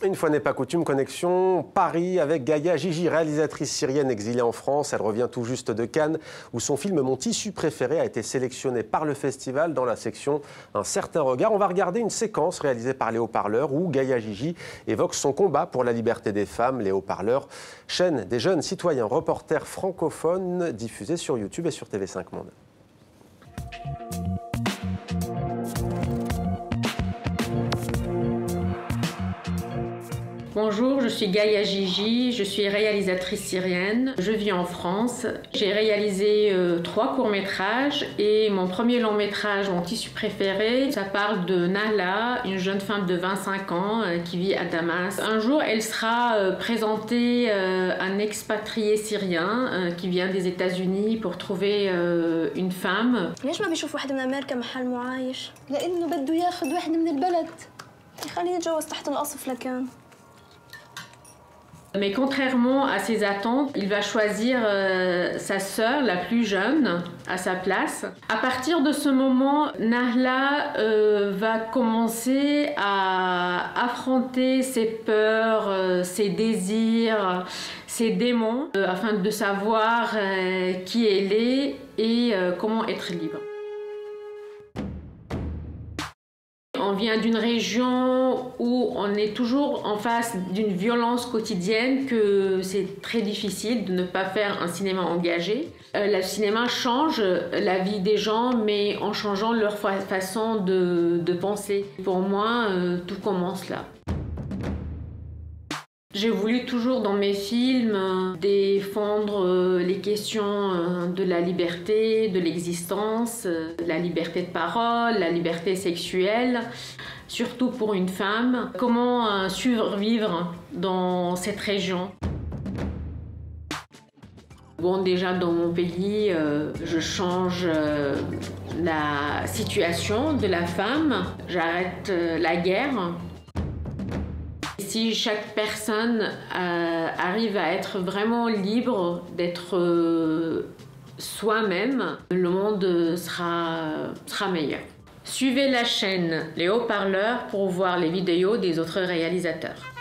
Une fois n'est pas coutume, connexion Paris avec Gaïa Gigi, réalisatrice syrienne exilée en France. Elle revient tout juste de Cannes où son film Mon tissu préféré a été sélectionné par le festival dans la section Un certain regard. On va regarder une séquence réalisée par Les Haut-Parleurs où Gaïa Gigi évoque son combat pour la liberté des femmes. Les Haut-Parleurs, chaîne des jeunes citoyens reporters francophones diffusée sur YouTube et sur TV5 Monde. Bonjour, je suis Gaïa Gigi, je suis réalisatrice syrienne. Je vis en France. J'ai réalisé 3 courts-métrages et mon premier long-métrage, Mon tissu préféré, ça parle de Nahla, une jeune femme de 25 ans qui vit à Damas. Un jour, elle sera présentée à un expatrié syrien qui vient des États-Unis pour trouver une femme. ليش ما بيشوف واحد من أمريكا محل معايش؟ لأنه بده ياخذ واحد من البلد. خليه يتجوز تحت القصف لكان. Mais contrairement à ses attentes, il va choisir sa sœur, la plus jeune, à sa place. À partir de ce moment, Nahla va commencer à affronter ses peurs, ses désirs, ses démons, afin de savoir qui elle est et comment être libre. On vient d'une région où on est toujours en face d'une violence quotidienne que c'est très difficile de ne pas faire un cinéma engagé. Le cinéma change la vie des gens, mais en changeant leur façon de penser. Pour moi, tout commence là. J'ai voulu toujours dans mes films défendre les questions de la liberté, de l'existence, la liberté de parole, la liberté sexuelle, surtout pour une femme. Comment survivre dans cette région? Bon, déjà dans mon pays, je change la situation de la femme, j'arrête la guerre. Si chaque personne arrive à être vraiment libre d'être soi-même, le monde sera meilleur. Suivez la chaîne Les Haut-Parleurs pour voir les vidéos des autres réalisateurs.